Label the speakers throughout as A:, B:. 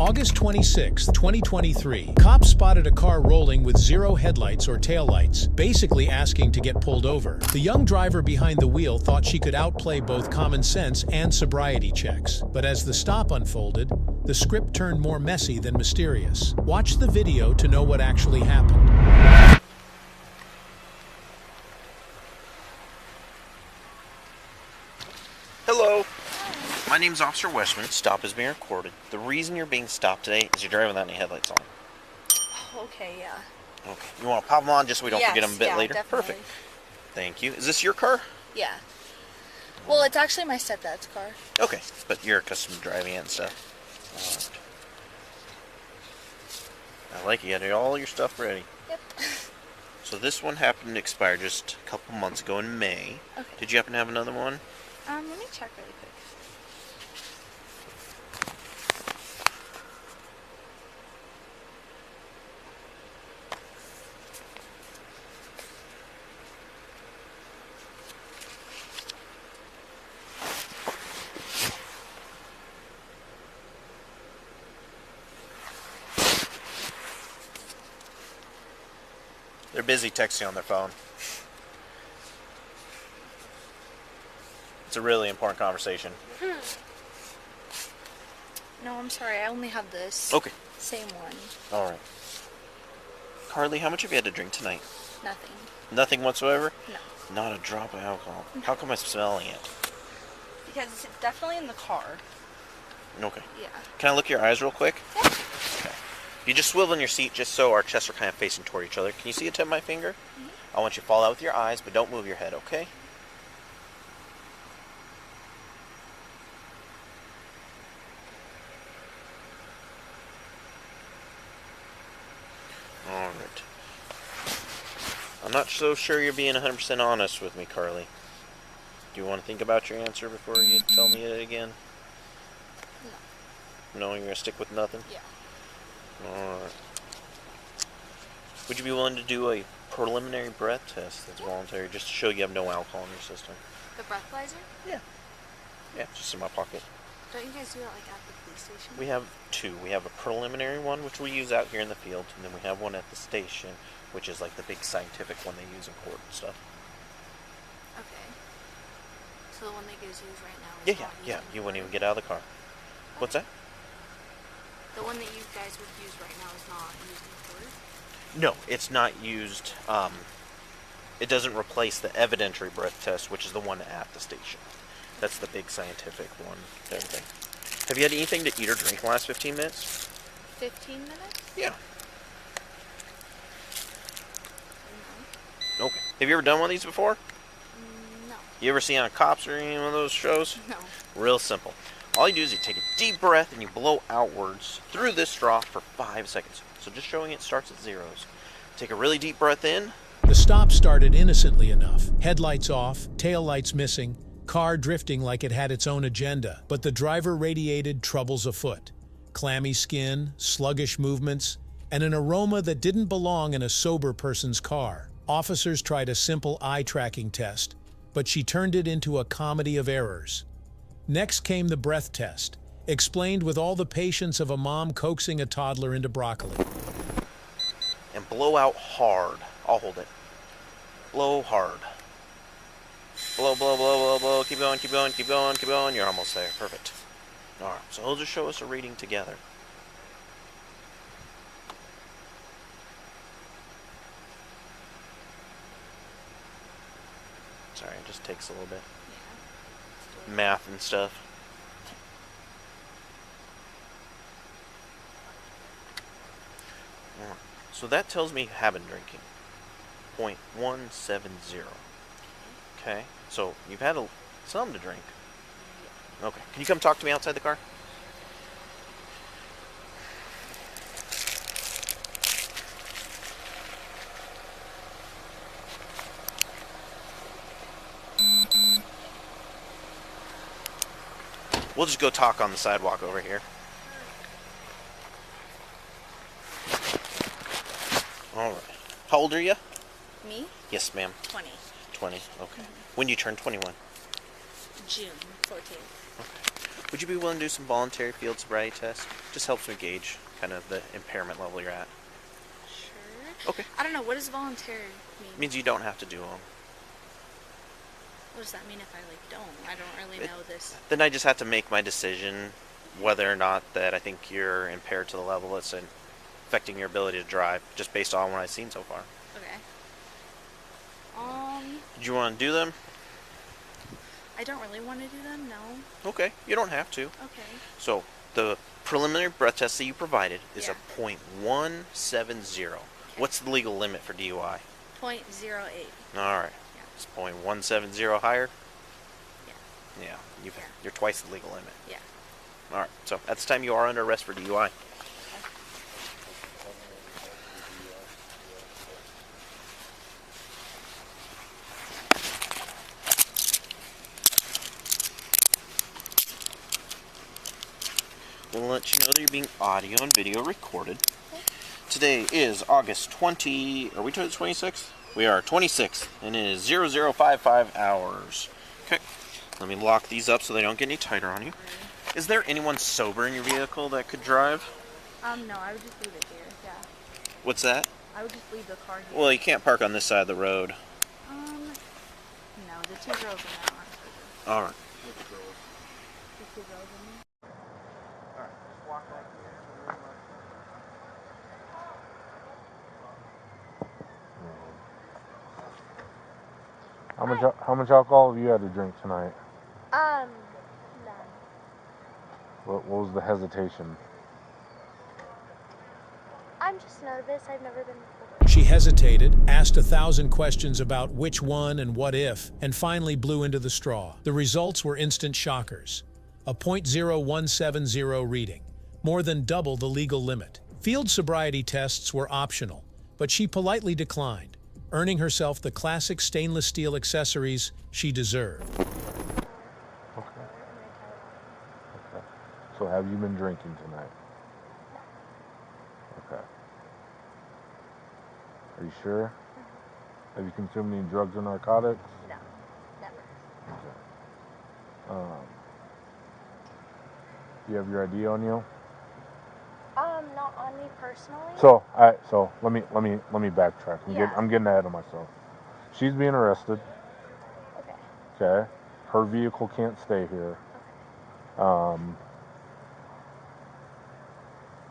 A: August 26, 2023. Cops spotted a car rolling with zero headlights or taillights, basically asking to get pulled over. The young driver behind the wheel thought she could outplay both common sense and sobriety checks. But as the stop unfolded, the script turned more messy than mysterious. Watch the video to know what actually happened.
B: Hello. My name's Officer Westman. Stop is being recorded. The reason you're being stopped today is you're driving without any headlights on.
C: Okay, yeah.
B: Okay. You want to pop them on just so we don't forget them a bit later?
C: Definitely.
B: Perfect. Thank you. Is this your car?
C: Yeah. Well, it's actually my stepdad's car.
B: Okay, but you're accustomed to driving it and stuff. Alright. I like it. You got all your stuff ready.
C: Yep.
B: So this one happened to expire just a couple months ago in May.
C: Okay.
B: Did you happen to have another one?
C: Let me check really quick.
B: They're busy texting on their phone. It's a really important conversation.
C: No, I'm sorry. I only have this.
B: Okay.
C: Same one.
B: Alright. Carly, how much have you had to drink tonight?
C: Nothing.
B: Nothing whatsoever?
C: No.
B: Not a drop of alcohol. How come I'm smelling it?
C: Because it's definitely in the car.
B: Okay.
C: Yeah.
B: Can I look at your eyes real quick?
C: Yeah.
B: Okay. You just swivel in your seat just so our chests are kind of facing toward each other. Can you see the tip of my finger? Mm-hmm. I want you to fall out with your eyes, but don't move your head, okay? Alright. I'm not so sure you're being 100% honest with me, Carly. Do you want to think about your answer before you tell me it again?
C: No.
B: No, you're going to stick with nothing?
C: Yeah.
B: Alright. Would you be willing to do a preliminary breath test that's voluntary, just to show you have no alcohol in your system?
C: The breathalyzer?
B: Yeah. Yeah, just in my pocket.
C: Don't you guys do it like at the police station?
B: We have two. We have a preliminary one, which we use out here in the field, and then we have one at the station, which is like the big scientific one they use in court and stuff.
C: Okay. So the one that gives used right now
B: Yeah,
C: is not
B: yeah.
C: used in
B: You
C: the
B: wouldn't even
C: court?
B: get out of the car. What's that?
C: The one that you guys would use right now is not used in court?
B: No, it's not used. It doesn't replace the evidentiary breath test, which is the one at the station. That's the big scientific one. Everything. Have you had anything to eat or drink in the last 15 minutes?
C: 15 minutes?
B: Yeah.
C: No.
B: Okay. Have you ever done one of these before?
C: No.
B: You ever seen on Cops or any one of those shows?
C: No.
B: Real simple. All you do is you take a deep breath and you blow outwards through this straw for 5 seconds. So just showing it starts at zeros. Take a really deep breath in.
A: The stop started innocently enough. Headlights off, taillights missing, car drifting like it had its own agenda. But the driver radiated troubles afoot. Clammy skin, sluggish movements, and an aroma that didn't belong in a sober person's car. Officers tried a simple eye tracking test, but she turned it into a comedy of errors. Next came the breath test, explained with all the patience of a mom coaxing a toddler into broccoli.
B: And blow out hard. I'll hold it. Blow hard. Blow, blow, blow, blow, blow. Keep going, keep going, keep going, keep going. You're almost there. Perfect. Alright, so he'll just show us a reading together. Sorry, it just takes a little bit.
C: Yeah.
B: Math and stuff. Alright, so that tells me you have been drinking. 0.170. Okay, so you've had some to drink. Okay, can you come talk to me outside the car? We'll just go talk on the sidewalk over here. Alright. How old are you?
C: Me?
B: Yes, ma'am.
C: 20.
B: 20, okay. When do you turn 21?
C: June 14th.
B: Okay. Would you be willing to do some voluntary field sobriety tests? Just helps me gauge kind of the impairment level you're at.
C: Sure.
B: Okay.
C: I don't know. What does voluntary mean?
B: It means you don't have to do them.
C: What does that mean if I don't? I don't really know this.
B: Then I just have to make my decision whether or not that I think you're impaired to the level that's affecting your ability to drive, just based on what I've seen so far.
C: Okay.
B: Do you want to do them?
C: I don't really want to do them, no.
B: Okay, you don't have to.
C: Okay.
B: So, the preliminary breath test that you provided is
C: Yeah.
B: a .170.
C: Okay.
B: What's the legal limit for DUI?
C: 0.08.
B: Alright.
C: Yeah.
B: Is .170 higher?
C: Yeah.
B: Yeah, you're twice the legal limit.
C: Yeah.
B: Alright, so at this time you are under arrest for DUI. We'll let you know that you're being audio and video recorded. Today is August 20... Are we to the 26th? We are 26th, and it is 0055 hours. Okay, let me lock these up so they don't get any tighter on you. Is there anyone sober in your vehicle that could drive?
C: No, I would just leave it here, yeah.
B: What's that?
C: I would just leave the car here.
B: Well, you can't park on this side of the road.
C: No, the two girls in there aren't sober.
B: Alright.
C: The two girls in there?
B: Alright, just walk back here.
D: How much alcohol have you had to drink tonight?
E: None.
D: What was the hesitation?
E: I'm just nervous. I've never been before.
A: She hesitated, asked 1,000 questions about which one and what if, and finally blew into the straw. The results were instant shockers. A .0170 reading, more than double the legal limit. Field sobriety tests were optional, but she politely declined, earning herself the classic stainless steel accessories she deserved.
D: Okay. So have you been drinking tonight? Okay. Are you sure? Have you consumed any drugs or narcotics?
E: No, never.
D: Okay. Do you have your ID on you?
E: Not on me personally.
D: So let me backtrack. I'm getting ahead of myself. She's being arrested.
E: Okay.
D: Okay. Her vehicle can't stay here.
E: Okay.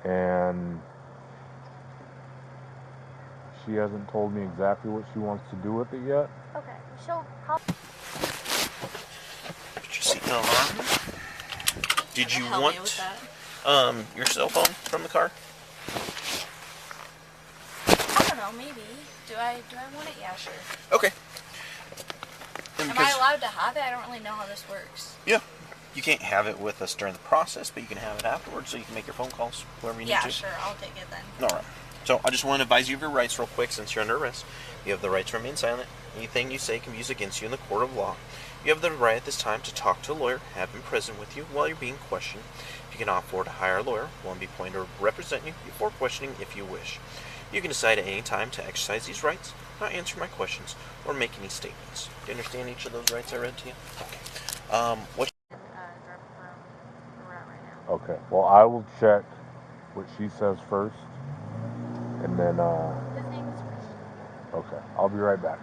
D: And she hasn't told me exactly what she wants to do with it yet.
E: Okay. She'll probably.
B: Put your seatbelt on. Did you
C: Help
B: want
C: me with that.
B: Your cell phone from the car?
C: I don't know, maybe. Do I want it? Yeah, sure.
B: Okay.
C: Am I allowed to have it? I don't really know how this works.
B: Yeah. You can't have it with us during the process, but you can have it afterwards so you can make your phone calls wherever you need
C: Yeah,
B: to.
C: sure. I'll take it then.
B: Alright. So I just want to advise you of your rights real quick since you're under arrest. You have the right to remain silent. Anything you say can be used against you in the court of law. You have the right at this time to talk to a lawyer, have him present with you while you're being questioned. You can opt for to hire a lawyer, one be appointed to represent you before questioning if you wish. You can decide at any time to exercise these rights, not answer my questions, or make any statements. Do you understand each of those rights I read to you? Okay. What?
C: Drive around where we're at right now.
D: Okay. Well, I will check what she says first, and then
E: His name is Christian.
D: okay. I'll be right back.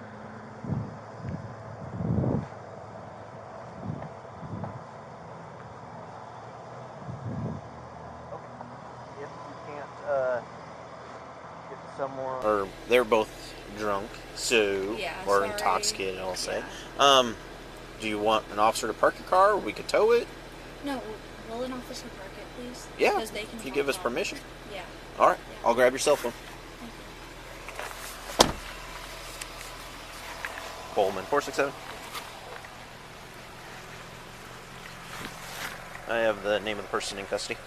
B: If you can't get someone, or they're both drunk, so
C: Yeah,
B: or
C: sorry.
B: intoxicated, I'll say.
C: Yeah.
B: Do you want an officer to park your car, or we could tow it?
C: No, will an officer park it, please?
B: Yeah.
C: Because they can
B: If you
C: talk
B: give us
C: loud.
B: permission.
C: Yeah.
B: All right.
C: Yeah.
B: I'll grab your cell phone.
C: Thank you.
B: Coleman 467. I have the name of the person in custody.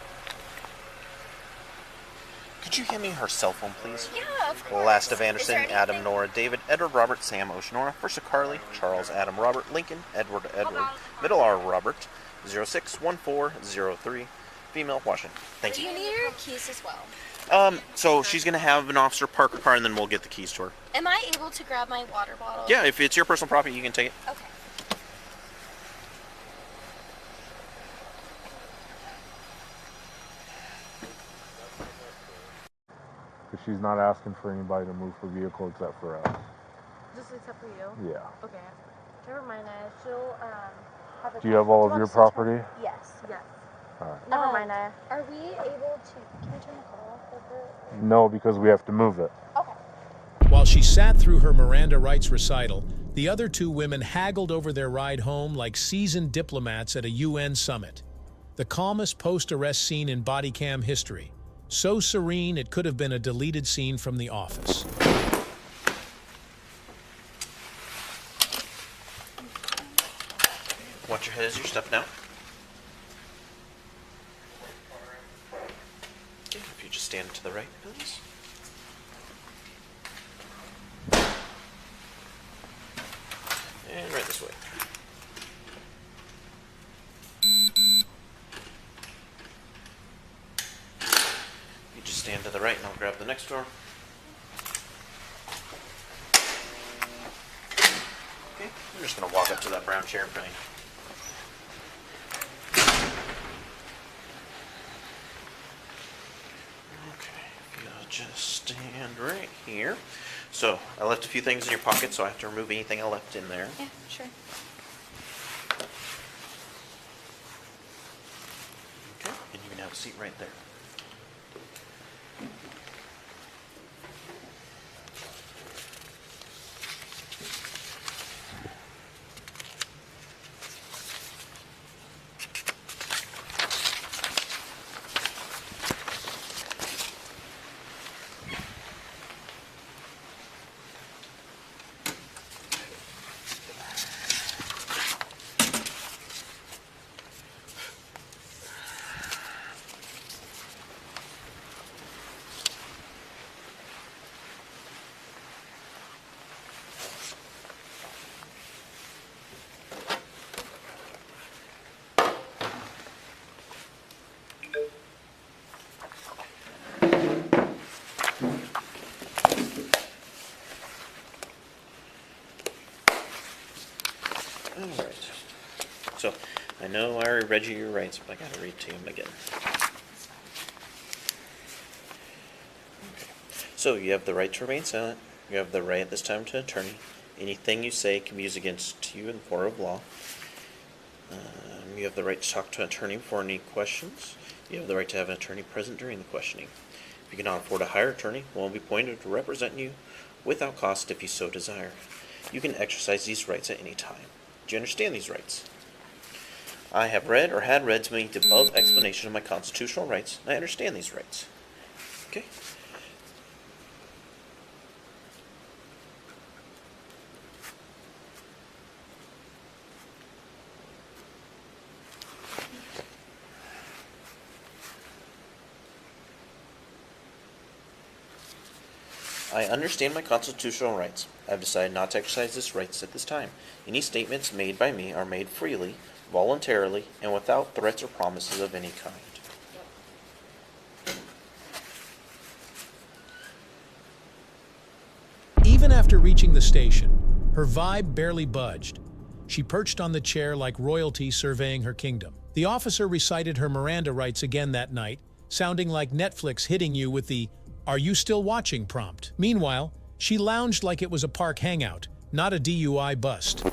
B: Could you hand me her cell phone, please?
E: Yeah, of course.
B: Last of
E: Is
B: Anderson,
E: there
B: Adam,
E: anything-
B: Nora, David, Edward, Robert, Sam, Oceanora, first of Carly, Charles, Adam, Robert, Lincoln, Edward, middle R, Robert, 061403, female, Washington. Thank
E: Do
B: you.
E: you need your keys as well?
B: So she's gonna have an officer park her car, and then we'll get the keys to her.
E: Am I able to grab my water bottle?
B: Yeah, if it's your personal property, you can take it.
E: Okay.
D: she's not asking for anybody to move her vehicle except for us.
F: Just except for you?
D: Yeah.
F: Okay. Never mind. She'll have a.
D: Do you have all of your property?
E: Yes.
F: Yes.
D: All right.
F: Never mind.
E: Are we able to? Can we turn the car off over?
D: No, because we have to move it.
E: Okay.
A: While she sat through her Miranda rights recital, the other two women haggled over their ride home like seasoned diplomats at a UN summit. The calmest post-arrest scene in Bodycam history. So serene it could have been a deleted scene from The Office.
B: Watch your head as you step now. Okay, if you just stand to the right, please. And right this way. You just stand to the right and I'll grab the next door. Okay, I'm just going to walk up to that brown chair in front of you. Just stand right here. So I left a few things in your pocket, so I have to remove anything I left in there.
C: Yeah, sure.
B: Okay, and you can have a seat right there. Alright. So, I know I already read you your rights, but I gotta read to them again. Okay. So, you have the right to remain silent. You have the right at this time to an attorney. Anything you say can be used against you in the court of law. You have the right to talk to an attorney for any questions. You have the right to have an attorney present during the questioning. If you cannot afford a hired attorney, one will be appointed to represent you without cost if you so desire. You can exercise these rights at any time. Do you understand these rights? I have read or had read to me the above explanation of my constitutional rights, and I understand these rights. Okay? I understand my constitutional rights. I have decided not to exercise these rights at this time. Any statements made by me are made freely, voluntarily, and without threats or promises of any kind.
A: Even after reaching the station, her vibe barely budged. She perched on the chair like royalty surveying her kingdom. The officer recited her Miranda rights again that night, sounding like Netflix hitting you with the "Are you still watching?" prompt. Meanwhile, she lounged like it was a park hangout, not a DUI bust.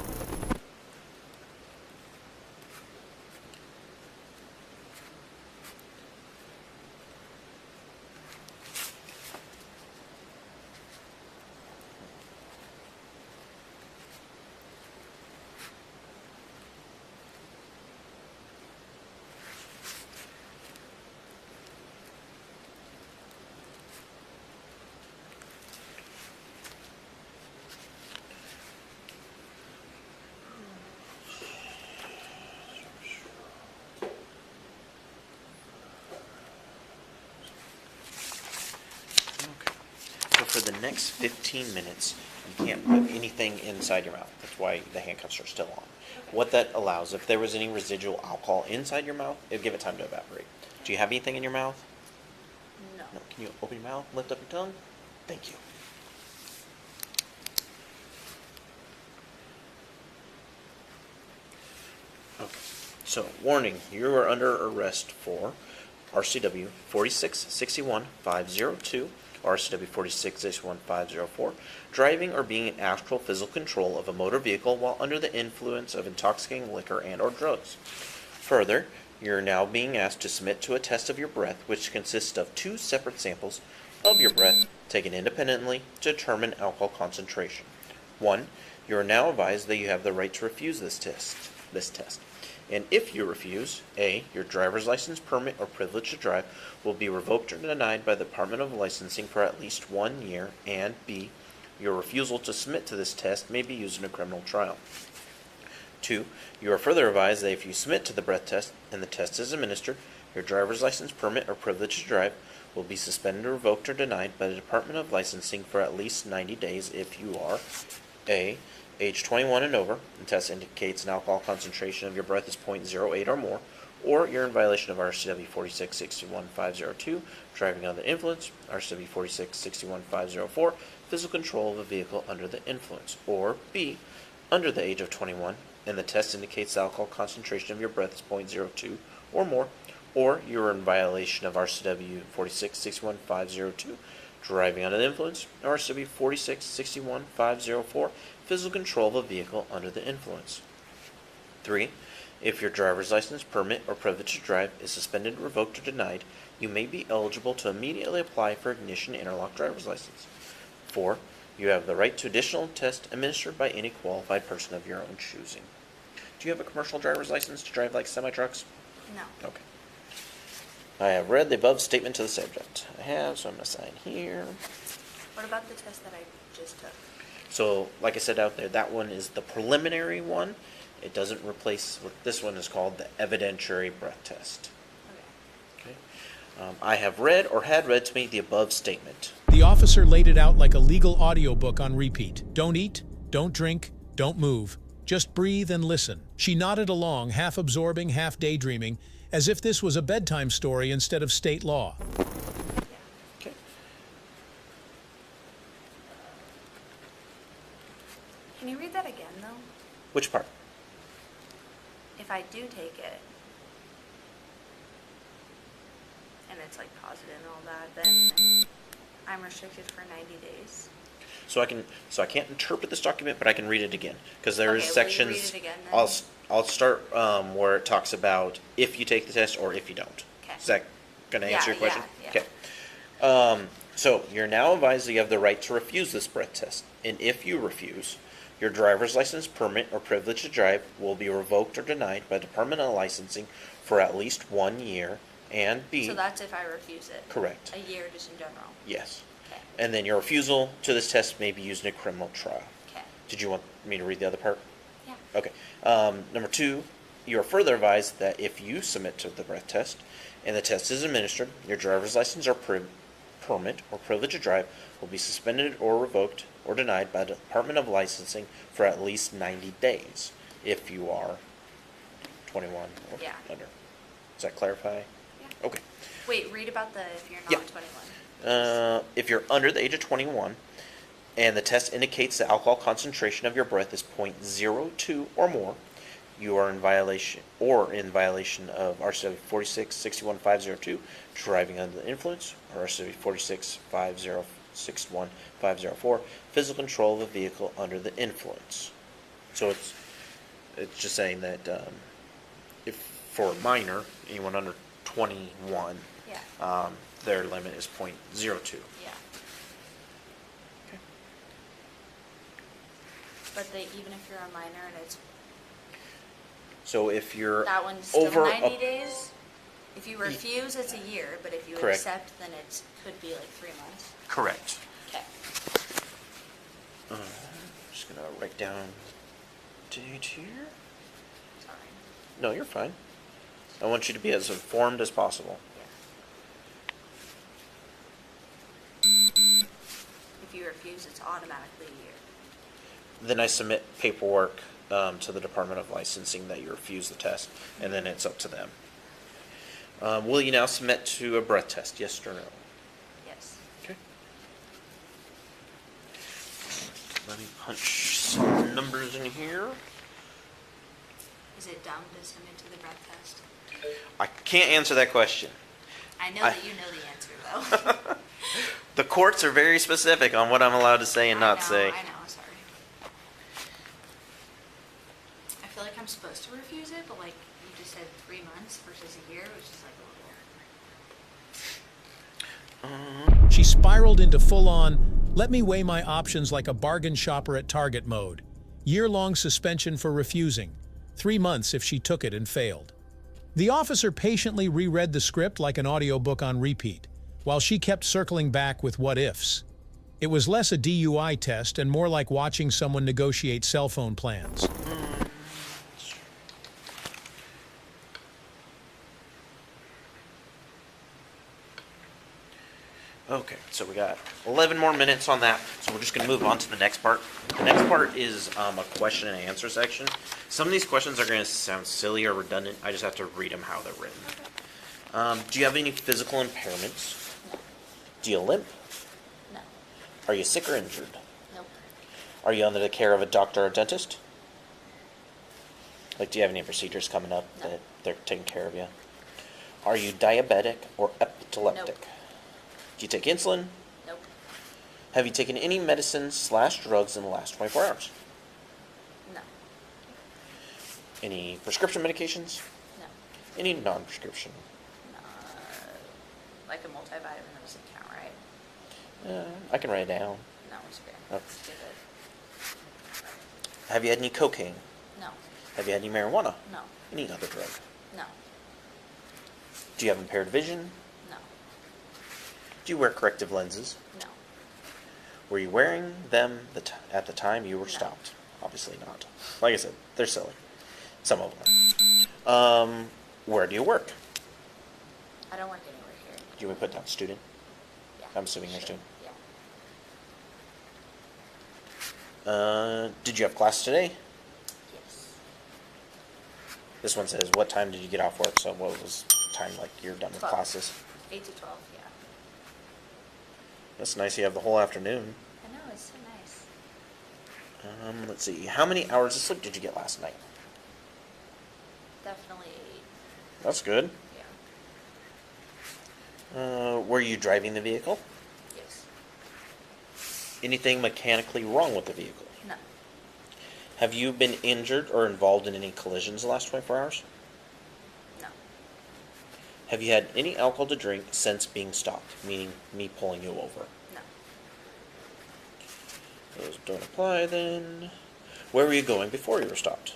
A: For the next 15 minutes, you can't put anything inside your mouth. That's why the handcuffs are still on. What that allows, if there was any residual alcohol inside your mouth, it would give it time to evaporate. Do you have anything in your mouth?
F: No.
B: No. Can you open your mouth, lift up your tongue? Thank you. Okay. So, warning, you are under arrest for RCW 4661-502, RCW 46-61504, driving or being in actual physical control of a motor vehicle while under the influence of intoxicating liquor and or drugs. Further, you're now being asked to submit to a test of your breath, which consists of 2 separate samples of your breath taken independently to determine alcohol concentration. 1. You are now advised that you have the right to refuse this test. And if you refuse, A, your driver's license, permit, or privilege to drive will be revoked or denied by the Department of Licensing for at least 1 year, and B, your refusal to submit to this test may be used in a criminal trial. 2. You are further advised that if you submit to the breath test and the test is administered, your driver's license, permit, or privilege to drive will be suspended, revoked, or denied by the Department of Licensing for at least 90 days if you are A, age 21 and over, the test indicates an alcohol concentration of your breath is 0.08 or more, or you're in violation of RCW 46-61502, driving under the influence, RCW 46-61504, physical control of a vehicle under the influence, or B, under the age of 21, and the test indicates the alcohol concentration of your breath is 0.02 or more, or you're in violation of RCW 46-61502, driving under the influence, RCW 46-61504, physical control of a vehicle under the influence. 3. If your driver's license, permit, or privilege to drive is suspended, revoked, or denied, you may be eligible to immediately apply for ignition interlock driver's license. 4. You have the right to additional test administered by any qualified person of your own choosing. Do you have a commercial driver's license to drive like semi-trucks?
C: No.
B: Okay. I have read the above statement to the subject. I have, so I'm going to sign here.
C: What about the test that I just took?
B: So, like I said out there, that one is the preliminary one. It doesn't replace what this one is called the evidentiary breath test.
C: Okay.
B: Okay. I have read or had read to me the above statement.
A: The officer laid it out like a legal audiobook on repeat. Don't eat, don't drink, don't move. Just breathe and listen. She nodded along, half absorbing, half daydreaming, as if this was a bedtime story instead of state law.
B: Okay.
C: Can you read that again, though?
B: Which part?
C: If I do take it, and it's like positive and all that, then I'm restricted for 90 days.
B: So I can't interpret this document, but I can read it again because there is
C: Okay, will you
B: sections.
C: read it again, then?
B: I'll start where it talks about if you take the test or if you don't.
C: Okay.
B: Is that going to answer your question?
C: Yeah.
B: Okay. So you're now advised that you have the right to refuse this breath test, and if you refuse, your driver's license, permit, or privilege to drive will be revoked or denied by Department of Licensing for at least 1 year, and B.
C: So that's if I refuse it?
B: Correct.
C: A year just in general?
B: Yes.
C: Okay.
B: And then your refusal to this test may be used in a criminal trial.
C: Okay.
B: Did you want me to read the other part?
C: Yeah.
B: Okay. Number 2, you are further advised that if you submit to the breath test and the test is administered, your driver's license or permit or privilege to drive will be suspended or revoked or denied by the Department of Licensing for at least 90 days if you are 21 or
C: Yeah.
B: under. Does that clarify?
C: Yeah.
B: Okay.
C: Wait, read about the if you're not
B: Yeah.
C: 21.
B: If you're under the age of 21 and the test indicates the alcohol concentration of your breath is 0.02 or more, you are in violation of RCW 46-61502, driving under the influence, or RCW 46-61504, physical control of a vehicle under the influence. So it's just saying that if for a minor, anyone under 21,
C: Yeah.
B: their limit is 0.02.
C: Yeah.
B: Okay.
C: But even if you're a minor and it's
B: So if you're
C: that one's still
B: over
C: 90 days. If you refuse, it's a year, but if you
B: Correct.
C: accept, then it could be like 3 months.
B: correct.
C: Okay.
B: I'm just gonna write down date here.
C: Sorry.
B: No, you're fine. I want you to be as informed as possible.
C: Yeah. If you refuse, it's automatically a year.
B: Then I submit paperwork to the Department of Licensing that you refuse the test, and then it's up to them. Will you now submit to a breath test, yes or no?
C: Yes.
B: Okay. Let me punch some numbers in here.
C: Is it dumb to submit to the breath test?
B: I can't answer that question.
C: I know that you know the answer, though.
B: The courts are very specific on what I'm allowed to say and not say.
C: I know, sorry. I feel like I'm supposed to refuse it, but like you just said 3 months versus a year, which is like a little.
A: She spiraled into full-on, let me weigh my options like a bargain shopper at Target mode. Year-long suspension for refusing. 3 months if she took it and failed. The officer patiently reread the script like an audiobook on repeat, while she kept circling back with what-ifs. It was less a DUI test and more like watching someone negotiate cell phone plans.
B: Okay, so we got 11 more minutes on that, so we're just going to move on to the next part. The next part is a question and answer section. Some of these questions are going to sound silly or redundant. I just have to read them how they're written. Do you have any physical impairments?
C: No.
B: Do you limp?
C: No.
B: Are you sick or injured?
C: Nope.
B: Are you under the care of a doctor or dentist? Like, do you have any procedures coming up
C: No.
B: that they're taking care of you? Are you diabetic or epileptic?
C: Nope.
B: Do you take insulin?
C: Nope.
B: Have you taken any medicine/drugs in the last 24 hours?
C: No.
B: Any prescription medications?
C: No.
B: Any non-prescription?
C: Like a multivitamin doesn't count, right?
B: I can write it down.
C: No, it's good.
B: Oh.
C: It's good.
B: Have you had any cocaine?
C: No.
B: Have you had any marijuana?
C: No.
B: Any other drug?
C: No.
B: Do you have impaired vision?
C: No.
B: Do you wear corrective lenses?
C: No.
B: Were you wearing them at the time you were
C: No.
B: stopped? Obviously not. Like I said, they're silly. Some of them. Where do you work?
C: I don't work anywhere here.
B: Do you want to put down student?
C: Yeah.
B: I'm assuming you're a
C: Sure.
B: student.
C: Yeah.
B: Did you have class today?
C: Yes.
B: This one says, what time did you get off work? So what was time like you're done with
C: 12.
B: classes?
C: 8 to 12, yeah.
B: That's nice you have the whole afternoon.
C: I know, it's so nice.
B: Let's see. How many hours of sleep did you get last night?
C: Definitely 8.
B: That's good.
C: Yeah.
B: Were you driving the vehicle?
C: Yes.
B: Anything mechanically wrong with the vehicle?
C: No.
B: Have you been injured or involved in any collisions the last 24 hours?
C: No.
B: Have you had any alcohol to drink since being stopped, meaning me pulling you over?
C: No.
B: Those don't apply then. Where were you going before you were stopped?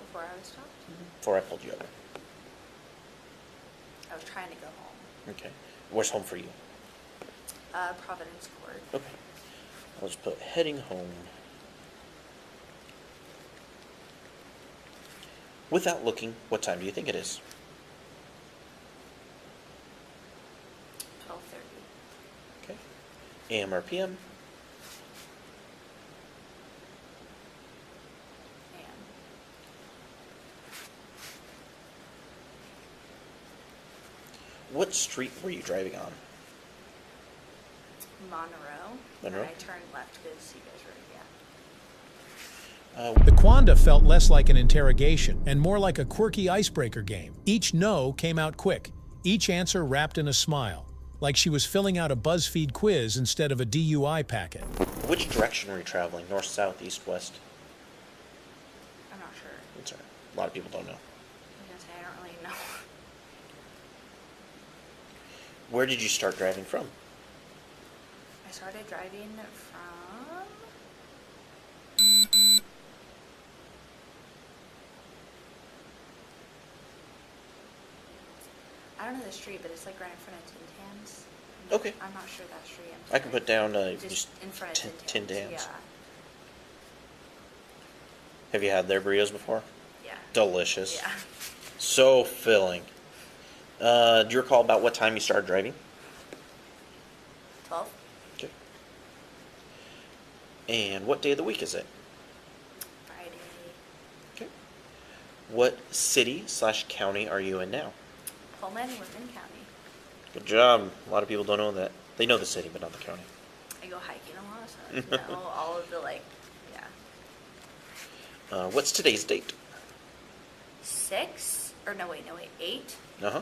C: Before I was stopped,
B: Before I pulled you over.
C: I was trying to go home.
B: Okay. Where's home for you?
C: Providence Court.
B: Okay. I'll just put heading home. Without looking, what time do you think it is?
C: 12:30.
B: Okay. AM or PM?
C: And
B: What street were you driving on?
C: Monroe.
B: Monroe?
C: And I turned left because you guys were,
A: The quanda felt less like an interrogation and more like a quirky icebreaker game. Each no came out quick, each answer wrapped in a smile, like she was filling out a BuzzFeed quiz instead of a DUI packet.
B: Which direction were you traveling? North, south, east, west?
C: I'm not sure.
B: That's all right. A lot of people don't know.
C: I was gonna say, I don't really know.
B: Where did you start driving from?
C: I started driving from... I don't know the street, but it's like right in front of Tin Tans.
B: Okay.
C: I'm not sure that street.
B: I can put down
C: just in front of
B: Tin
C: Tin Tans.
B: Tans.
C: Yeah.
B: Have you had their burritos before?
C: Yeah.
B: Delicious.
C: Yeah.
B: So filling. Do you recall about what time you started driving?
C: 12.
B: Okay. And what day of the week is it?
C: Friday.
B: Okay. What city/county are you in now?
C: Pullman, Whitman County.
B: Good job. A lot of people don't know that. They know the city, but not the county.
C: I go hiking a lot, so I know all of the, yeah.
B: What's today's date?
C: 6? Or no, wait, 8.
B: Uh-huh.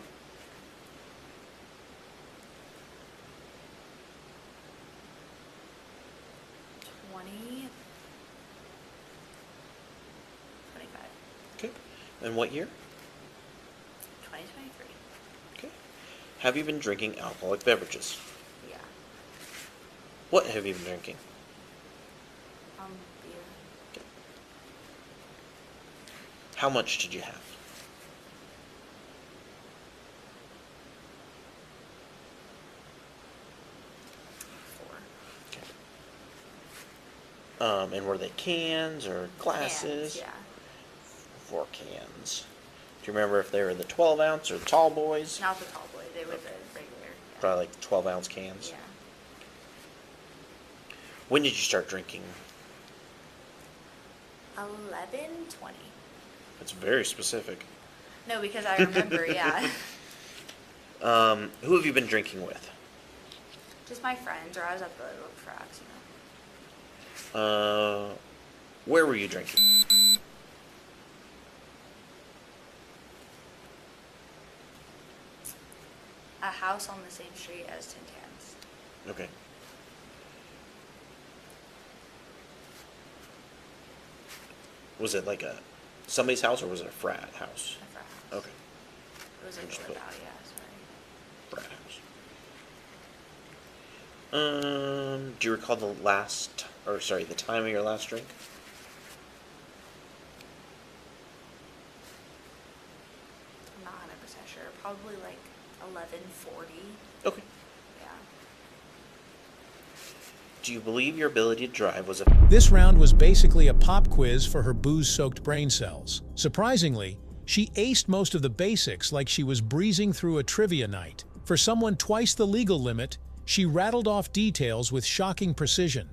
B: And what year?
C: 2023.
B: Okay. Have you been drinking alcoholic beverages?
C: Yeah.
B: What have you been drinking?
C: Beer.
B: Okay. How much did you have?
C: 4.
B: Okay. And were they cans or glasses?
C: Cans, yeah.
B: 4 cans. Do you remember if they were the 12 ounce or the tall boys?
C: Not the tall boy. They were the regular. Yeah.
B: Probably like the 12 ounce cans.
C: Yeah.
B: When did you start drinking?
C: 11:20.
B: That's very specific.
C: No, because I remember. Yeah.
B: Who have you been drinking with?
C: Just my friends, or I was at the little tracks, you know.
B: Where were you drinking?
C: A house on the same street as Tin Tans.
B: Okay. Was it like somebody's house or was it a frat house?
C: A frat house.
B: Okay.
C: It was a
B: Just
C: little
B: put-
C: out, yeah, sorry.
B: Frat house. Do you recall the time of your last drink?
C: I'm not 100% sure. Probably like 11:40.
B: Okay.
C: Yeah.
B: Do you believe your ability to drive was a...
A: This round was basically a pop quiz for her booze-soaked brain cells. Surprisingly, she aced most of the basics like she was breezing through a trivia night. For someone twice the legal limit, she rattled off details with shocking precision.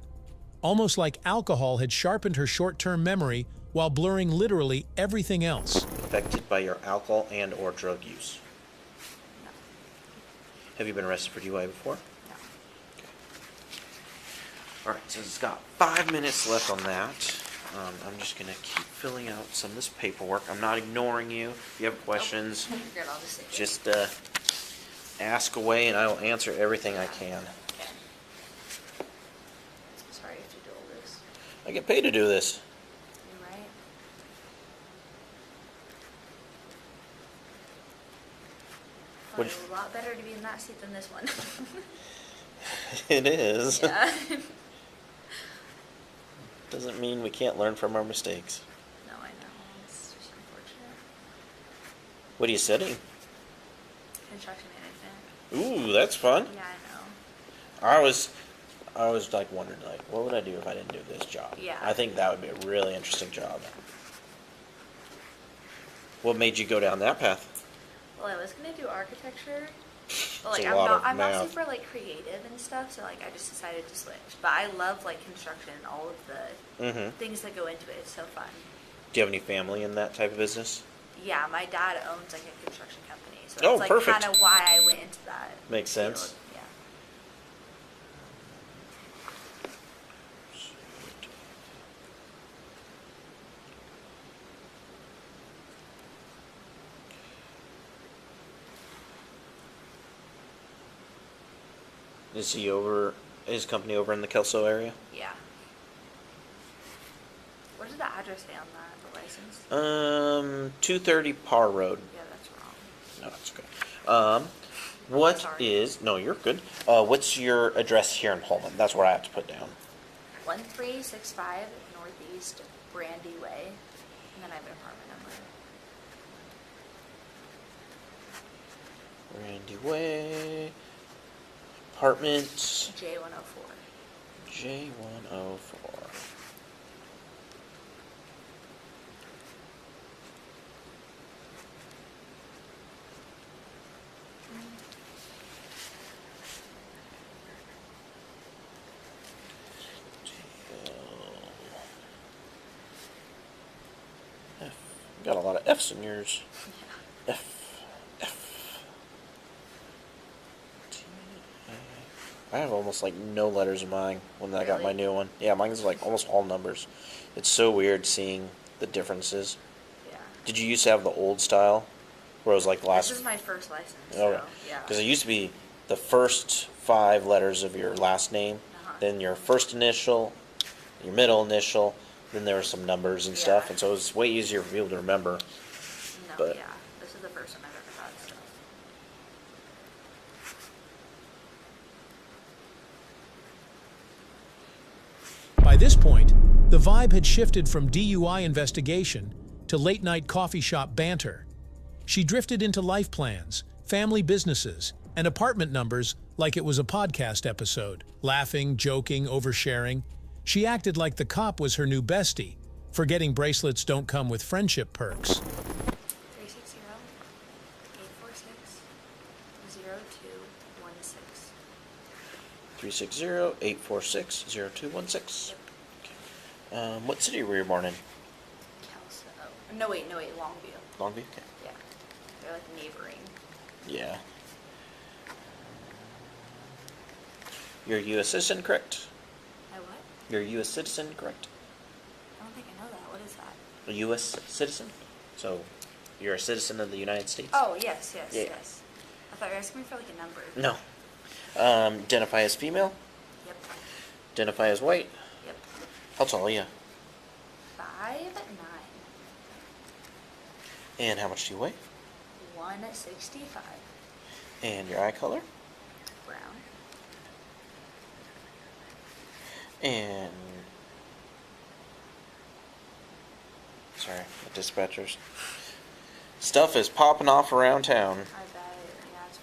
A: Almost like alcohol had sharpened her short-term memory while blurring literally everything else.
B: affected by your alcohol and or drug use?
C: No.
B: Have you been arrested for DUI before?
C: No.
B: Alright, so it's got 5 minutes left on that. I'm just going to keep filling out some of this paperwork. I'm not ignoring you. If you have questions,
C: You're good, I'll just say it.
B: just ask away and I will answer everything I can.
C: Okay. Sorry if you do all this.
B: I get paid to do this.
C: You're right.
B: What
C: Probably a lot better to be in that seat than this one.
B: It is.
C: Yeah.
B: Doesn't mean we can't learn from our mistakes.
C: No, I know. It's just unfortunate.
B: What are you studying?
C: Construction management.
B: Ooh, that's fun.
C: Yeah, I know.
B: I was like wondering like, what would I do if I didn't do this job?
C: Yeah.
B: I think that would be a really interesting job. What made you go down that path?
C: Well, I was gonna do architecture, but
B: It's
C: like
B: a lot of
C: I'm not
B: math.
C: super like creative and stuff, so like I just decided to switch. But I love like construction and all of the
B: Mm-hmm.
C: things that go into it. It's so fun.
B: Do you have any family in that type of business?
C: Yeah, my dad owns like a construction company, so
B: Oh,
C: that's like
B: perfect.
C: kind of why I went into that.
B: Makes
C: field.
B: sense.
C: Yeah.
B: Is his company over in the Kelso area?
C: Yeah. What does the address say on that, the license?
B: 230 Parr Road.
C: Yeah, that's wrong.
B: No, that's okay. What
C: Sorry.
B: is, no, you're good. What's your address here in Holman? That's where I have to put down.
C: 1365 Northeast Brandy Way, and then I have an apartment number.
B: Randy Way. Apartment
C: J104.
B: J104. F. Got a lot of F's in yours. F. I have almost like no letters in mine when I got my
C: Really?
B: new one. Yeah, mine's like almost all numbers. It's so weird seeing the differences.
C: Yeah.
B: Did you used to have the old style where it was like the last?
C: This is my first license,
B: Okay.
C: so yeah.
B: Because it used to be the first 5 letters of your last name,
C: Uh-huh.
B: then your first initial, your middle initial, then there were some numbers and stuff,
C: Yeah.
B: and so it was way easier for people to remember. but
C: yeah, this is the first one I've ever had, so.
A: By this point, the vibe had shifted from DUI investigation to late-night coffee shop banter. She drifted into life plans, family businesses, and apartment numbers like it was a podcast episode. Laughing, joking, oversharing. She acted like the cop was her new bestie, forgetting bracelets don't come with friendship perks.
C: 360-846-0216.
B: 360-846-0216. What city were you born in?
C: Kelso. No, wait, Longview.
B: Longview? Okay.
C: Yeah. They're like neighboring.
B: Yeah. You're a U.S. citizen, correct?
C: My what?
B: You're a U.S. citizen, correct?
C: I don't think I know that. What is that?
B: A U.S. citizen? So, you're a citizen of the United States?
C: Oh, yes.
B: Yeah.
C: Yes. I thought you were asking me for like a number.
B: No. Identify as female?
C: Yep.
B: Identify as white?
C: Yep.
B: How tall are you?
C: 5'9".
B: And how much do you weigh?
C: 165.
B: And your eye color?
C: Brown.
B: And... Sorry, the dispatchers. Stuff is popping off around town.
C: I bet. Yeah, it's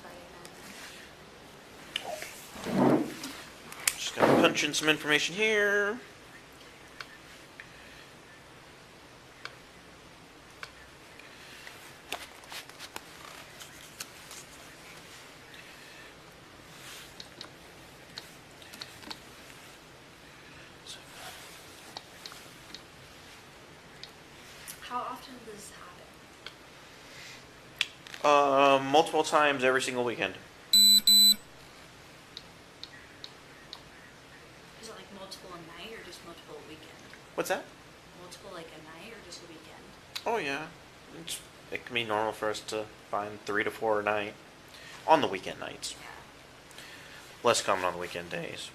C: Friday night.
B: Just gonna punch in some information here.
C: How often does this happen?
B: Multiple times every single weekend.
C: Is it like multiple a night or just multiple a weekend?
B: What's that?
C: Multiple like a night or just a weekend?
B: Oh yeah, it can be normal for us to find 3 to 4 a night on the weekend nights.
C: Yeah.
B: Less common on the weekend days.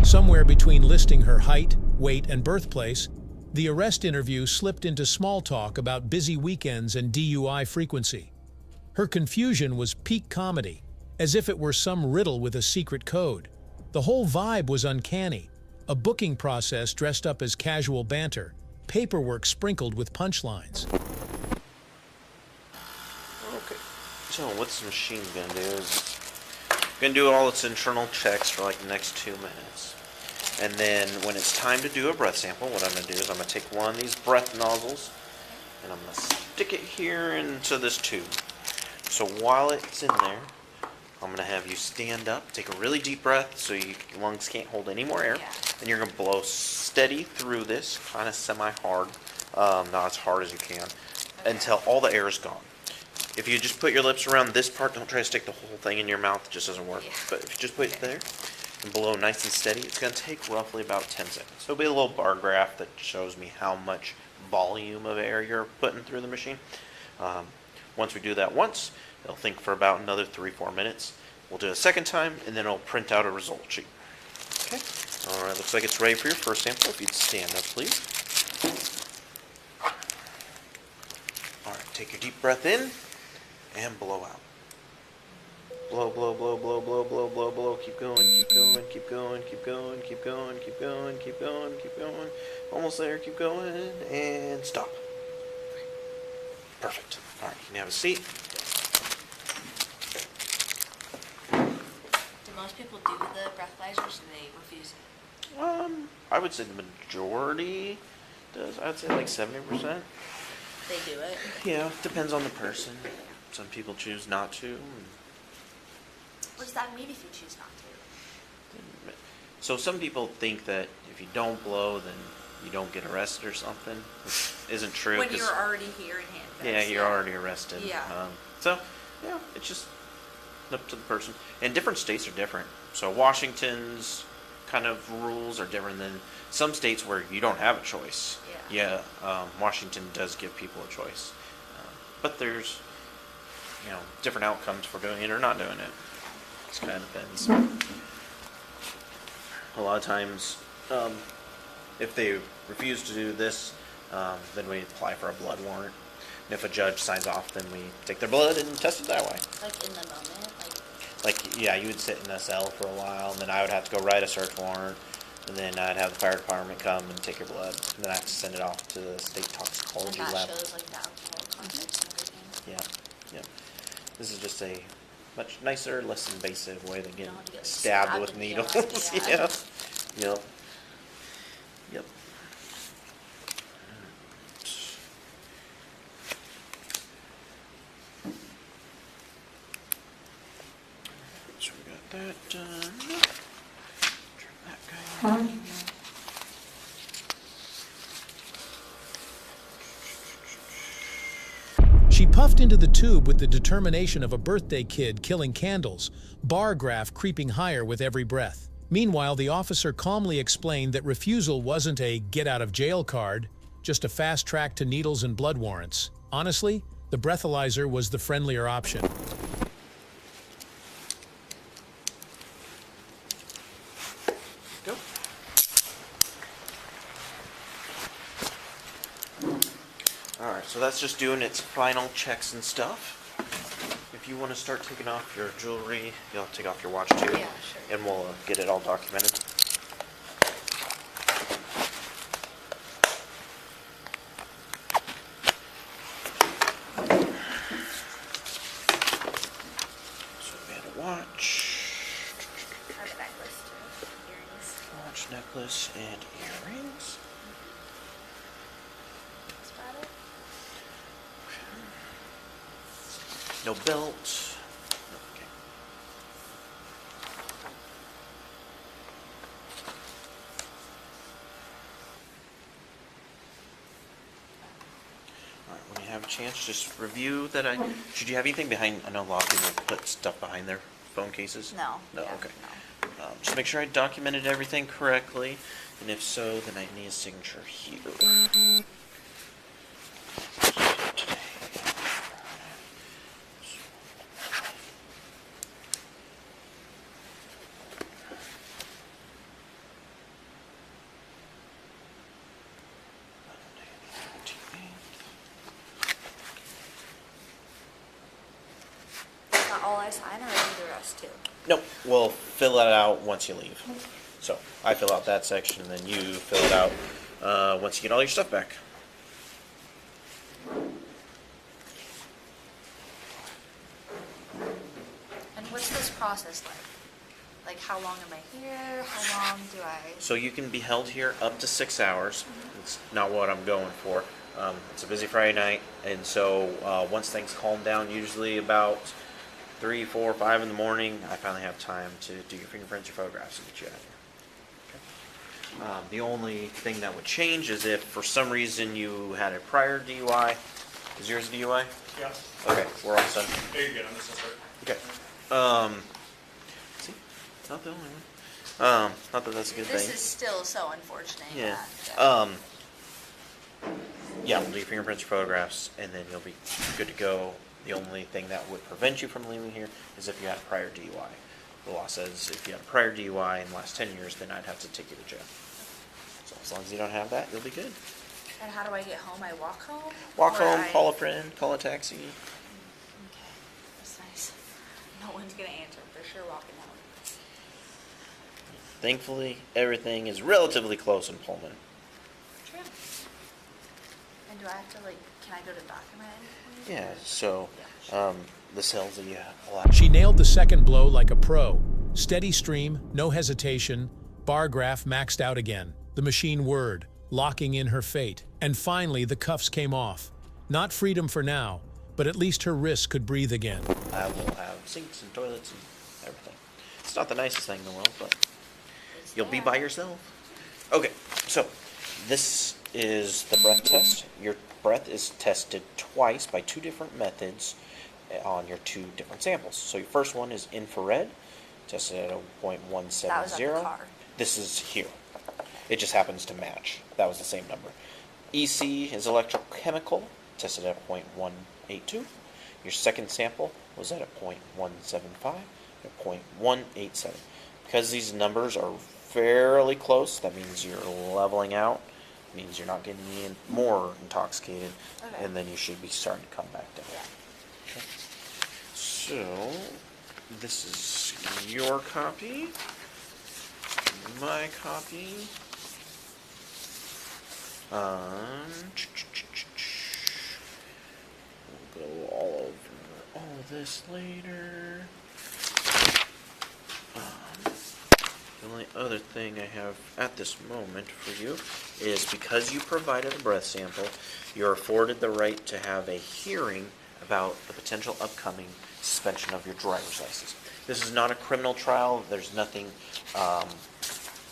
A: Somewhere between listing her height, weight, and birthplace, the arrest interview slipped into small talk about busy weekends and DUI frequency. Her confusion was peak comedy, as if it were some riddle with a secret code. The whole vibe was uncanny, a booking process dressed up as casual banter, paperwork sprinkled with punchlines.
B: Okay. So what this machine gonna do is gonna do all its internal checks for like the next 2 minutes. And then when it's time to do a breath sample, what I'm gonna do is I'm gonna take one of these breath nozzles and I'm gonna stick it here into this tube. So while it's in there, I'm gonna have you stand up, take a really deep breath so your lungs can't hold any more air.
C: Yeah.
B: And you're gonna blow steady through this, kind of semi-hard, not as hard as you can, until all the air is gone. If you just put your lips around this part, don't try to stick the whole thing in your mouth, it just doesn't work.
C: Yeah.
B: But if you just put it there and blow nice and steady, it's gonna take roughly about 10 seconds. So it'll be a little bar graph that shows me how much volume of air you're putting through the machine. Once we do that once, it'll think for about another 3-4 minutes. We'll do it a second time, and then it'll print out a result sheet. Okay. All right. Looks like it's ready for your first sample. If you'd stand up, please. All right. Take your deep breath in and blow out. Blow, blow, blow, blow, blow, blow, blow, blow. Keep going, keep going, keep going, keep going, keep going, keep going, keep going, keep going. Almost there, keep going, and stop. Perfect. All right, you can have a seat.
C: Do most people do the breathalyzers, or they refuse it?
B: I would say the majority does. I'd say like 70%.
C: They do it.
B: Yeah, depends on the person. Some people choose not to.
C: What does that mean if you choose not to?
B: So some people think that if you don't blow, then you don't get arrested or something, which isn't true.
C: When you're already here in handcuffs.
B: Yeah, you're already arrested.
C: Yeah.
B: So, yeah, it's just up to the person. And different states are different. So Washington's kind of rules are different than some states where you don't have a choice.
C: Yeah.
B: Yeah, Washington does give people a choice. But there's, different outcomes for doing it or not doing it. It kind of depends. A lot of times, if they refuse to do this, then we apply for a blood warrant. And if a judge signs off, then we take their blood and test it that way.
C: Like in the moment?
B: Yeah, you would sit in a cell for a while, and then I would have to go write a search warrant, and then I'd have the fire department come and take your blood, and then I have to send it off to the state toxicology
C: and that
B: lab.
C: shows like the alcohol content and everything.
B: Yeah. This is just a much nicer, less invasive way than getting
C: Don't get
B: stabbed with
C: in the
B: needles.
C: arm,
B: Yeah. Yep. Yep. So we got that done. Turn that guy on.
A: She puffed into the tube with the determination of a birthday kid killing candles, bar graph creeping higher with every breath. Meanwhile, the officer calmly explained that refusal wasn't a get-out-of-jail card, just a fast track to needles and blood warrants. Honestly, the breathalyzer was the friendlier option.
B: Go. Alright, so that's just doing its final checks and stuff. If you want to start taking off your jewelry, you'll have to take off your watch too.
C: Yeah, sure.
B: And we'll get it all documented. So we had a watch.
C: I have a necklace too. Earrings.
B: Watch, necklace, and earrings.
C: That's about it.
B: No belt. Okay. Alright, when you have a chance, just review that should you have anything behind, I know a lot of people put stuff behind their phone cases.
C: No.
B: No,
C: Yeah,
B: okay.
C: no.
B: Just make sure I documented everything correctly, and if so, then I need a signature here.
C: Is that all I sign, or I do the rest too?
B: Nope, we'll fill that out once you leave. So I fill out that section, and then you fill it out once you get all your stuff back.
C: And what's this process like? Like, how long am I here? How long do I...
B: So you can be held here up to 6 hours. It's not what I'm going for. It's a busy Friday night, and so once things calm down, usually about 3, 4, 5 in the morning, I finally have time to do your fingerprints, your photographs, and get you out of here. Okay. The only thing that would change is if for some reason you had a prior DUI. Is yours a DUI?
G: Yeah.
B: Okay, we're all set.
G: There you go. I'm just gonna start.
B: Okay. See, not the only one. Not that that's a good
C: This
B: thing.
C: is still so unfortunate.
B: Yeah.
C: that-
B: Yeah, we'll do your fingerprints, your photographs, and then you'll be good to go. The only thing that would prevent you from leaving here is if you had a prior DUI. The law says if you had a prior DUI in the last 10 years, then I'd have to take you to jail. So as long as you don't have that, you'll be good.
C: And how do I get home? I walk home?
B: Walk
C: Or
B: home,
C: I-
B: call a friend, call a taxi.
C: Okay, that's nice. No one's gonna answer for sure walking out.
B: Thankfully, everything is relatively close in Pullman.
C: True. And do I have to can I go to document anything?
B: Yeah, so the cells that you have.
A: She nailed the second blow like a pro. Steady stream, no hesitation, bar graph maxed out again. The machine whirred, locking in her fate. And finally, the cuffs came off. Not freedom for now, but at least her wrists could breathe again.
B: I will have sinks and toilets and everything. It's not the nicest thing in the world, but you'll be by yourself. Okay, so this is the breath test. Your breath is tested twice by 2 different methods on your 2 different samples. So your first one is infrared, tested at a 0.170.
C: That was at the car.
B: This is here. It just happens to match. That was the same number. EC is electrochemical, tested at 0.182. Your second sample was at a 0.175 and 0.187. Because these numbers are fairly close, that means you're leveling out. It means you're not getting any more intoxicated,
C: Okay.
B: and then you should be starting to come back down.
C: Yeah.
B: Okay. So, this is your copy, my copy. We'll go all over all of this later. The only other thing I have at this moment for you is because you provided a breath sample, you're afforded the right to have a hearing about the potential upcoming suspension of your driver's license. This is not a criminal trial. There's nothing.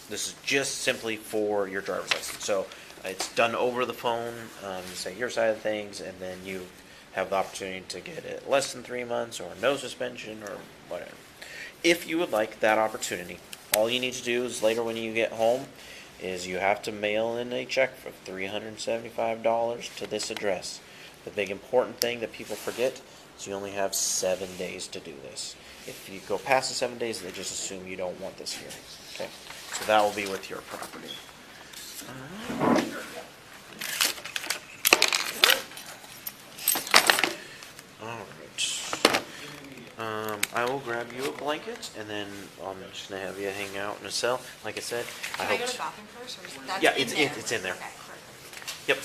B: This is just simply for your driver's license. So it's done over the phone. You say your side of things, and then you have the opportunity to get it less than 3 months or no suspension or whatever. If you would like that opportunity, all you need to do is later when you get home is you have to mail in a check for $375 to this address. The big important thing that people forget is you only have 7 days to do this. If you go past the 7 days, they just assume you don't want this hearing. Okay, so that will be with your property. I will grab you a blanket, and then I'm just gonna have you hang out in a cell. Like I said,
C: Can I go to the bathroom first, or is that
B: Yeah,
C: in there?
B: it's in there.
C: Okay, perfect.
B: Yep.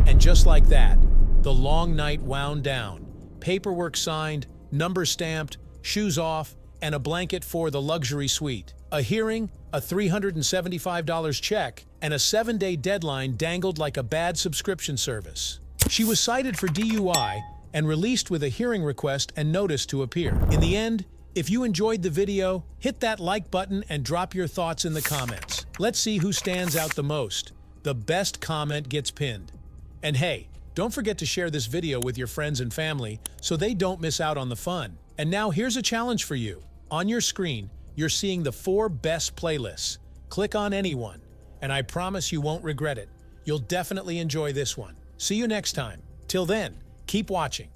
A: And just like that, the long night wound down. Paperwork signed, number stamped, shoes off, and a blanket for the luxury suite. A hearing, a $375 check, and a 7-day deadline dangled like a bad subscription service. She was cited for DUI and released with a hearing request and notice to appear. In the end, if you enjoyed the video, hit that like button and drop your thoughts in the comments. Let's see who stands out the most. The best comment gets pinned. And hey, don't forget to share this video with your friends and family so they don't miss out on the fun. And now here's a challenge for you. On your screen, you're seeing the 4 best playlists. Click on any one, and I promise you won't regret it. You'll definitely enjoy this one. See you next time. Till then, keep watching.